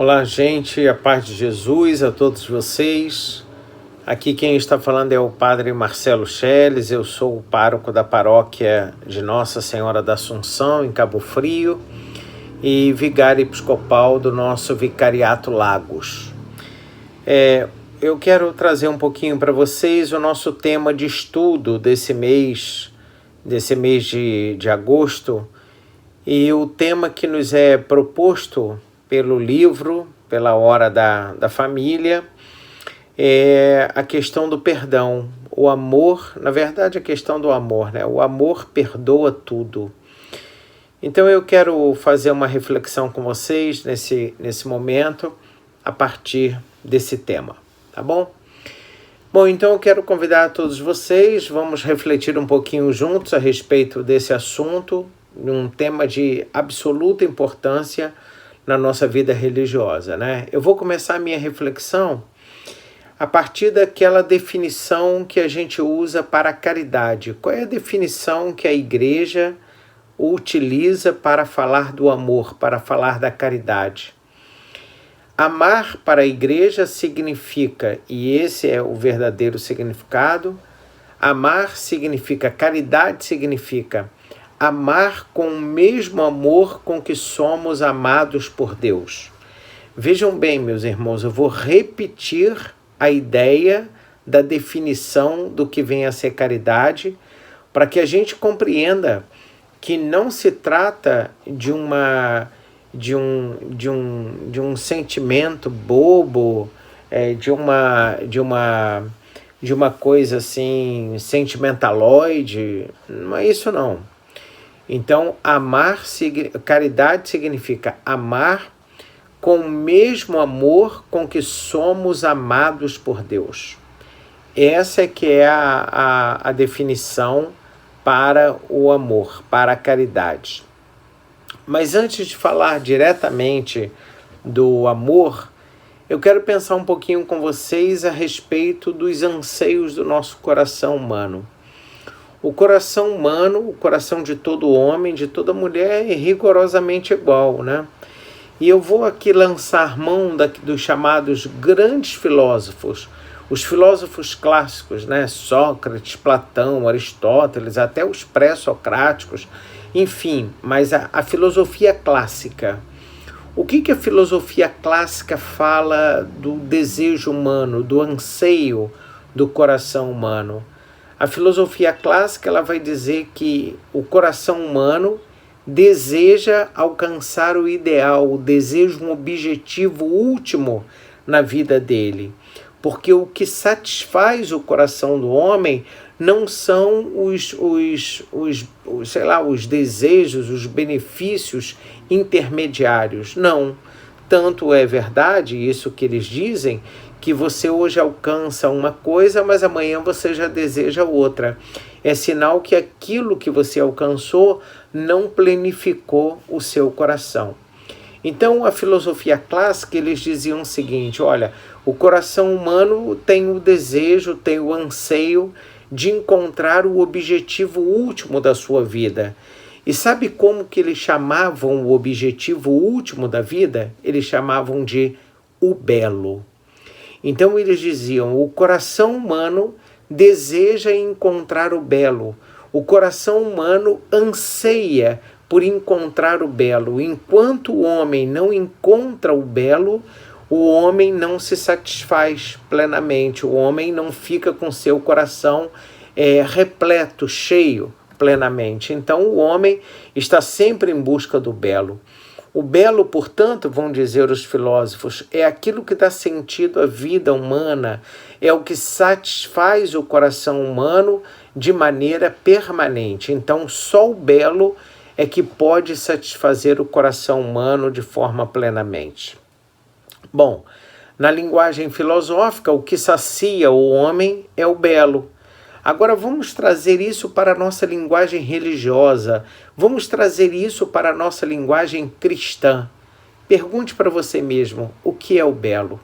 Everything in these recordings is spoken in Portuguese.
Olá, gente, a paz de Jesus a todos vocês. Aqui quem está falando é o Padre Marcelo Schelles. Eu sou o pároco da paróquia de Nossa Senhora da Assunção, em Cabo Frio, e vigário episcopal do nosso Vicariato Lagos. Eu quero trazer um pouquinho para vocês o nosso tema de estudo desse mês de agosto, e o tema que nos é proposto pelo livro, pela Hora da Família, é a questão do perdão. O amor, na verdade, a questão do amor, né? O amor perdoa tudo. Então eu quero fazer uma reflexão com vocês nesse momento, a partir desse tema, tá bom? Bom, então eu quero convidar todos vocês, vamos refletir um pouquinho juntos a respeito desse assunto, um tema de absoluta importância na nossa vida religiosa, né? Eu vou começar a minha reflexão a partir daquela definição que a gente usa para a caridade. Qual é a definição que a Igreja utiliza para falar do amor, para falar da caridade? Amar para a Igreja significa, e esse é o verdadeiro significado, amar significa, caridade significa amar com o mesmo amor com que somos amados por Deus. Vejam bem, meus irmãos, eu vou repetir a ideia da definição do que vem a ser caridade, para que a gente compreenda que não se trata de um sentimento bobo, de uma coisa assim sentimentaloide. Não é isso não. Então, caridade significa amar com o mesmo amor com que somos amados por Deus. Essa é que é a definição para o amor, para a caridade. Mas antes de falar diretamente do amor, eu quero pensar um pouquinho com vocês a respeito dos anseios do nosso coração humano. O coração humano, o coração de todo homem, de toda mulher é rigorosamente igual, né? E eu vou aqui lançar mão dos chamados grandes filósofos, os filósofos clássicos, né? Sócrates, Platão, Aristóteles, até os pré-socráticos, enfim, mas a filosofia clássica. O que a filosofia clássica fala do desejo humano, do anseio do coração humano? A filosofia clássica ela vai dizer que o coração humano deseja alcançar o ideal, deseja um objetivo último na vida dele. Porque o que satisfaz o coração do homem não são os desejos, os benefícios intermediários. Não. Tanto é verdade isso que eles dizem, que você hoje alcança uma coisa, mas amanhã você já deseja outra. É sinal que aquilo que você alcançou não plenificou o seu coração. Então, a filosofia clássica, eles diziam o seguinte, olha, o coração humano tem o desejo, tem o anseio de encontrar o objetivo último da sua vida. E sabe como que eles chamavam o objetivo último da vida? Eles chamavam de o belo. Então eles diziam, o coração humano deseja encontrar o belo. O coração humano anseia por encontrar o belo. Enquanto o homem não encontra o belo, o homem não se satisfaz plenamente. O homem não fica com seu coração repleto, cheio plenamente. Então o homem está sempre em busca do belo. O belo, portanto, vão dizer os filósofos, é aquilo que dá sentido à vida humana, é o que satisfaz o coração humano de maneira permanente. Então, só o belo é que pode satisfazer o coração humano de forma plenamente. Bom, na linguagem filosófica, o que sacia o homem é o belo. Agora vamos trazer isso para a nossa linguagem religiosa, vamos trazer isso para a nossa linguagem cristã. Pergunte para você mesmo, o que é o belo?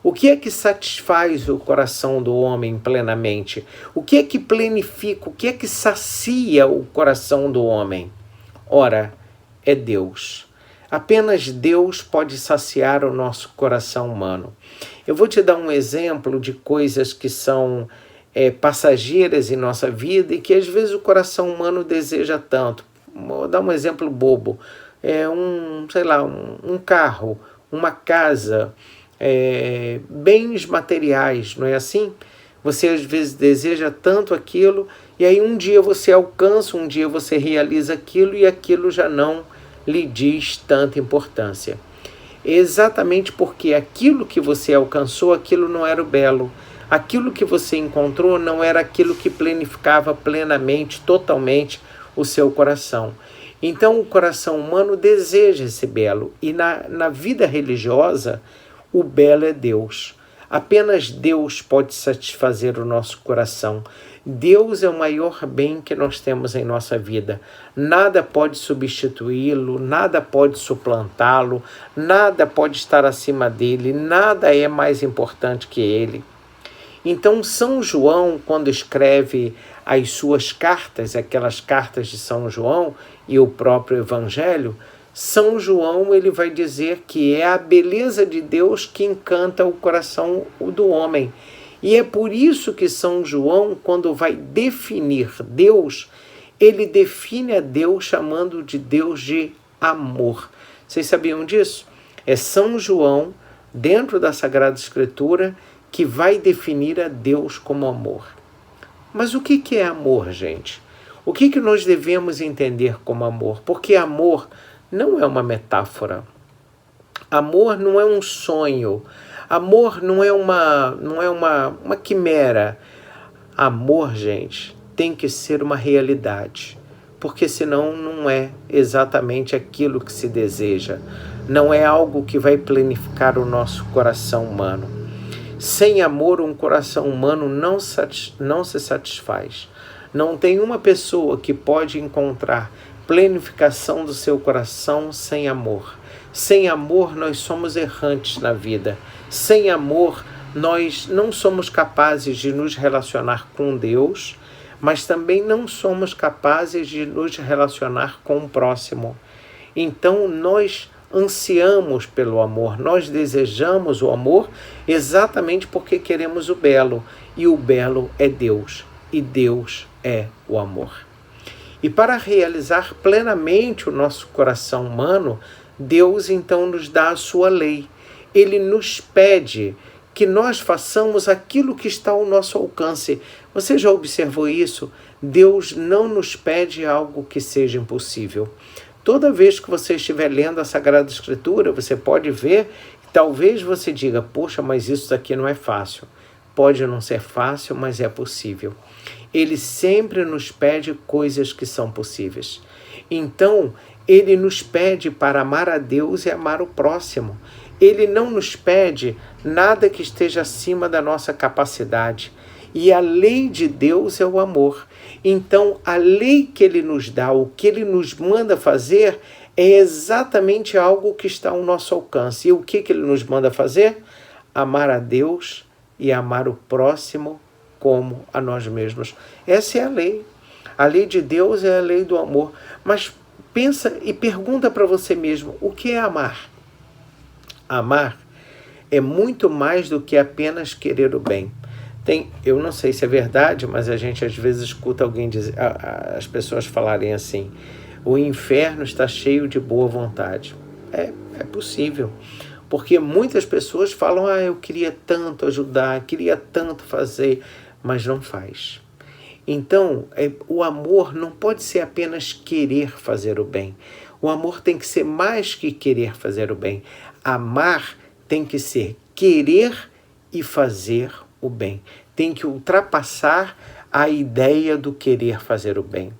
O que é que satisfaz o coração do homem plenamente? O que é que plenifica, o que é que sacia o coração do homem? Ora, é Deus. Apenas Deus pode saciar o nosso coração humano. Eu vou te dar um exemplo de coisas que são passageiras em nossa vida e que às vezes o coração humano deseja tanto. Vou dar um exemplo bobo. Um carro, uma casa, bens materiais, não é assim? Você às vezes deseja tanto aquilo e aí um dia você alcança, um dia você realiza aquilo e aquilo já não lhe diz tanta importância. Exatamente porque aquilo que você alcançou, aquilo não era o belo. Aquilo que você encontrou não era aquilo que planificava plenamente, totalmente o seu coração. Então o coração humano deseja esse belo. E na vida religiosa, o belo é Deus. Apenas Deus pode satisfazer o nosso coração. Deus é o maior bem que nós temos em nossa vida. Nada pode substituí-lo, nada pode suplantá-lo, nada pode estar acima dele, nada é mais importante que ele. Então, São João, quando escreve as suas cartas, aquelas cartas de São João e o próprio Evangelho, São João ele vai dizer que é a beleza de Deus que encanta o coração do homem. E é por isso que São João, quando vai definir Deus, ele define a Deus chamando de Deus de amor. Vocês sabiam disso? É São João, dentro da Sagrada Escritura, que vai definir a Deus como amor. Mas o que é amor, gente? O que nós devemos entender como amor? Porque amor não é uma metáfora. Amor não é um sonho. Amor não é uma quimera. Amor, gente, tem que ser uma realidade. Porque senão não é exatamente aquilo que se deseja. Não é algo que vai planificar o nosso coração humano. Sem amor, um coração humano não se satisfaz. Não tem uma pessoa que pode encontrar planificação do seu coração sem amor. Sem amor, nós somos errantes na vida. Sem amor, nós não somos capazes de nos relacionar com Deus, mas também não somos capazes de nos relacionar com o próximo. Então, nós ansiamos pelo amor, nós desejamos o amor exatamente porque queremos o belo. E o belo é Deus, e Deus é o amor. E para realizar plenamente o nosso coração humano, Deus então nos dá a sua lei. Ele nos pede que nós façamos aquilo que está ao nosso alcance. Você já observou isso? Deus não nos pede algo que seja impossível. Toda vez que você estiver lendo a Sagrada Escritura, você pode ver que talvez você diga, poxa, mas isso daqui não é fácil. Pode não ser fácil, mas é possível. Ele sempre nos pede coisas que são possíveis. Então, ele nos pede para amar a Deus e amar o próximo. Ele não nos pede nada que esteja acima da nossa capacidade. E a lei de Deus é o amor. Então, a lei que ele nos dá, o que ele nos manda fazer, é exatamente algo que está ao nosso alcance. E o que ele nos manda fazer? Amar a Deus e amar o próximo como a nós mesmos. Essa é a lei. A lei de Deus é a lei do amor. Mas pensa e pergunta para você mesmo, o que é amar? Amar é muito mais do que apenas querer o bem. Eu não sei se é verdade, mas a gente às vezes escuta alguém dizer, as pessoas falarem assim, o inferno está cheio de boa vontade. É possível, porque muitas pessoas falam, eu queria tanto ajudar, queria tanto fazer, mas não faz. Então, o amor não pode ser apenas querer fazer o bem. O amor tem que ser mais que querer fazer o bem. Amar tem que ser querer e fazer o bem. Tem que ultrapassar a ideia do querer fazer o bem.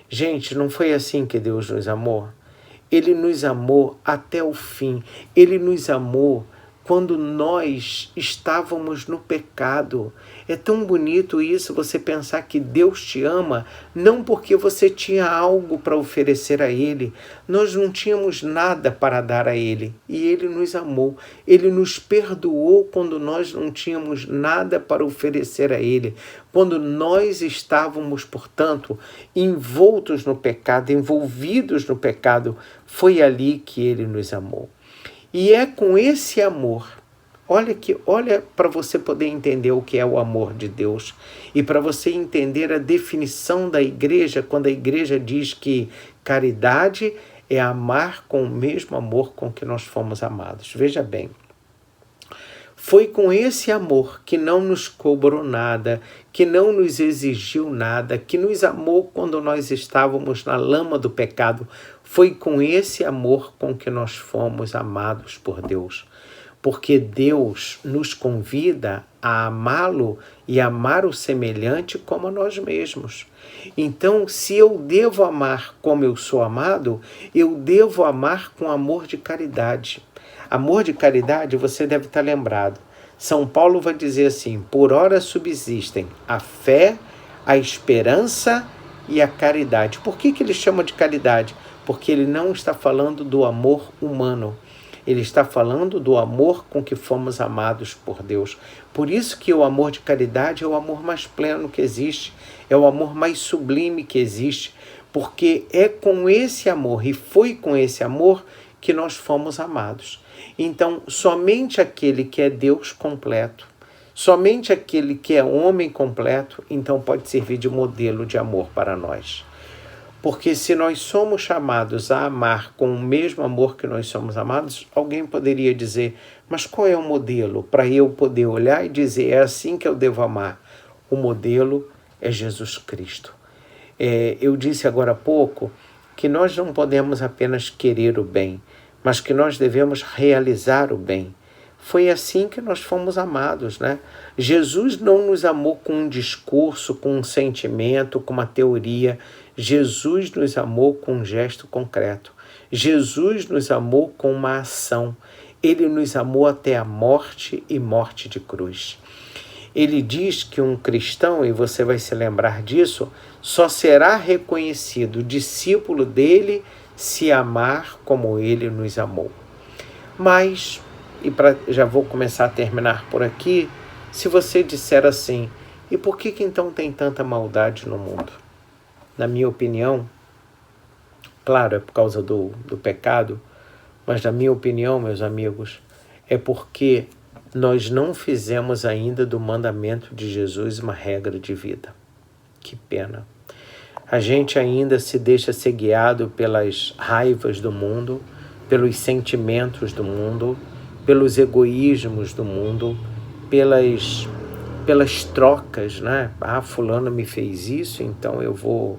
Gente, não foi assim que Deus nos amou? Ele nos amou até o fim. Ele nos amou quando nós estávamos no pecado. É tão bonito isso, você pensar que Deus te ama, não porque você tinha algo para oferecer a Ele. Nós não tínhamos nada para dar a Ele, e Ele nos amou. Ele nos perdoou quando nós não tínhamos nada para oferecer a Ele. Quando nós estávamos, portanto, envoltos no pecado, envolvidos no pecado, foi ali que Ele nos amou. E é com esse amor, olha para você poder entender o que é o amor de Deus e para você entender a definição da igreja, quando a igreja diz que caridade é amar com o mesmo amor com que nós fomos amados. Veja bem, foi com esse amor que não nos cobrou nada, que não nos exigiu nada, que nos amou quando nós estávamos na lama do pecado. Foi com esse amor com que nós fomos amados por Deus. Porque Deus nos convida a amá-lo e amar o semelhante como a nós mesmos. Então, se eu devo amar como eu sou amado, eu devo amar com amor de caridade. Amor de caridade, você deve estar lembrado. São Paulo vai dizer assim: por ora subsistem a fé, a esperança e a caridade. Por que ele chama de caridade? Porque ele não está falando do amor humano. Ele está falando do amor com que fomos amados por Deus. Por isso que o amor de caridade é o amor mais pleno que existe, é o amor mais sublime que existe, porque é com esse amor, e foi com esse amor que nós fomos amados. Então, somente aquele que é Deus completo, somente aquele que é homem completo, então pode servir de modelo de amor para nós. Porque se nós somos chamados a amar com o mesmo amor que nós somos amados, alguém poderia dizer, mas qual é o modelo para eu poder olhar e dizer, é assim que eu devo amar? O modelo é Jesus Cristo. Eu disse agora há pouco que nós não podemos apenas querer o bem, mas que nós devemos realizar o bem. Foi assim que nós fomos amados, né? Jesus não nos amou com um discurso, com um sentimento, com uma teoria. Jesus nos amou com um gesto concreto. Jesus nos amou com uma ação. Ele nos amou até a morte e morte de cruz. Ele diz que um cristão, e você vai se lembrar disso, só será reconhecido discípulo dele se amar como ele nos amou. Mas, já vou começar a terminar por aqui, se você disser assim, e por que então tem tanta maldade no mundo? Na minha opinião, claro, é por causa do pecado, mas na minha opinião, meus amigos, é porque nós não fizemos ainda do mandamento de Jesus uma regra de vida. Que pena. A gente ainda se deixa ser guiado pelas raivas do mundo, pelos sentimentos do mundo, pelos egoísmos do mundo, pelas trocas, né? Ah, fulano me fez isso, então eu vou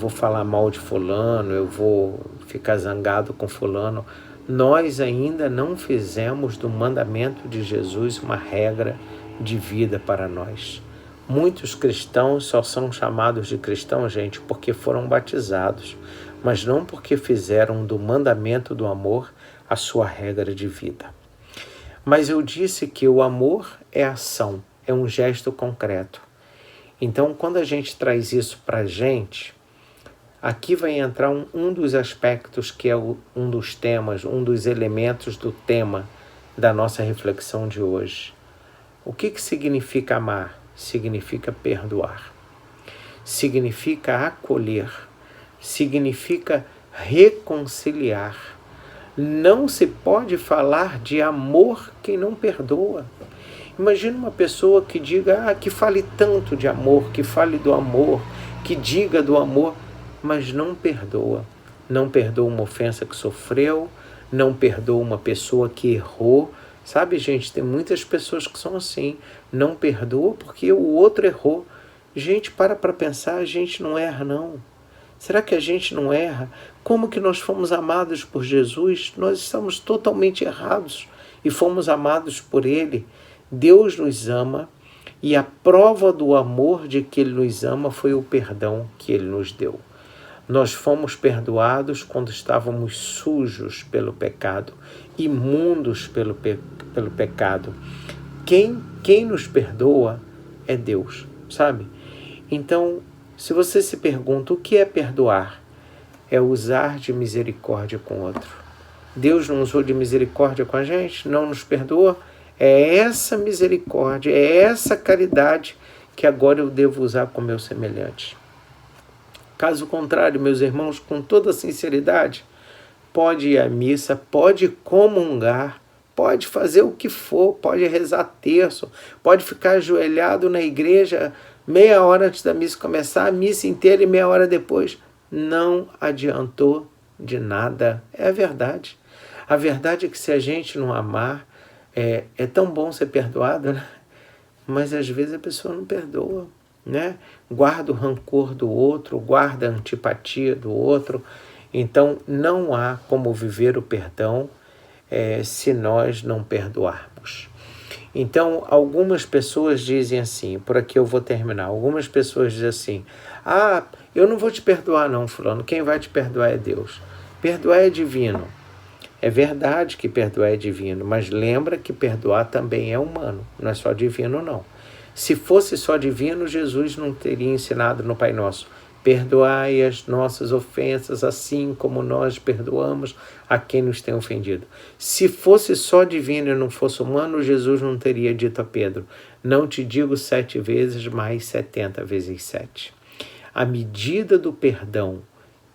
falar mal de fulano, eu vou ficar zangado com fulano. Nós ainda não fizemos do mandamento de Jesus uma regra de vida para nós. Muitos cristãos só são chamados de cristãos, gente, porque foram batizados, mas não porque fizeram do mandamento do amor a sua regra de vida. Mas eu disse que o amor é ação, é um gesto concreto. Então, quando a gente traz isso para a gente, aqui vai entrar um dos aspectos que é um dos temas, um dos elementos do tema da nossa reflexão de hoje. O que significa amar? Significa perdoar. Significa acolher. Significa reconciliar. Não se pode falar de amor quem não perdoa. Imagina uma pessoa que diga, que fale tanto de amor, que fale do amor, que diga do amor, mas não perdoa. Não perdoa uma ofensa que sofreu, não perdoa uma pessoa que errou. Sabe, gente, tem muitas pessoas que são assim, não perdoa porque o outro errou. Gente, para pensar, a gente não erra, não. Será que a gente não erra? Como que nós fomos amados por Jesus? Nós estamos totalmente errados e fomos amados por Ele. Deus nos ama e a prova do amor de que Ele nos ama foi o perdão que Ele nos deu. Nós fomos perdoados quando estávamos sujos pelo pecado, imundos pelo pecado. Quem nos perdoa é Deus, sabe? Então, se você se pergunta o que é perdoar, é usar de misericórdia com o outro. Deus não usou de misericórdia com a gente? Não nos perdoou? É essa misericórdia, é essa caridade que agora eu devo usar com meu semelhante. Caso contrário, meus irmãos, com toda sinceridade, pode ir à missa, pode comungar, pode fazer o que for, pode rezar terço, pode ficar ajoelhado na igreja meia hora antes da missa começar, a missa inteira e meia hora depois. Não adiantou de nada. É a verdade. A verdade é que se a gente não amar, é tão bom ser perdoado, né? Mas às vezes a pessoa não perdoa, né? Guarda o rancor do outro, guarda a antipatia do outro. Então não há como viver o perdão se nós não perdoarmos. Então algumas pessoas dizem assim, por aqui eu vou terminar, algumas pessoas dizem assim, eu não vou te perdoar não, fulano, quem vai te perdoar é Deus. Perdoar é divino. É verdade que perdoar é divino, mas lembra que perdoar também é humano, não é só divino não. Se fosse só divino, Jesus não teria ensinado no Pai Nosso, perdoai as nossas ofensas assim como nós perdoamos a quem nos tem ofendido. Se fosse só divino e não fosse humano, Jesus não teria dito a Pedro, não te digo 7 vezes, mas 70 vezes 7. A medida do perdão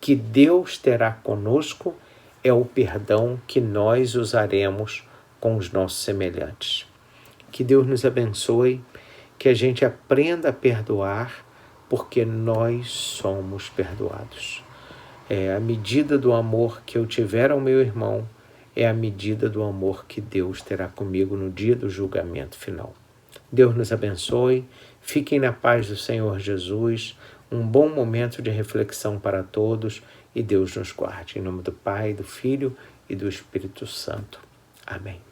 que Deus terá conosco é o perdão que nós usaremos com os nossos semelhantes. Que Deus nos abençoe, que a gente aprenda a perdoar, porque nós somos perdoados. A medida do amor que eu tiver ao meu irmão é a medida do amor que Deus terá comigo no dia do julgamento final. Deus nos abençoe, fiquem na paz do Senhor Jesus, um bom momento de reflexão para todos e Deus nos guarde. Em nome do Pai, do Filho e do Espírito Santo. Amém.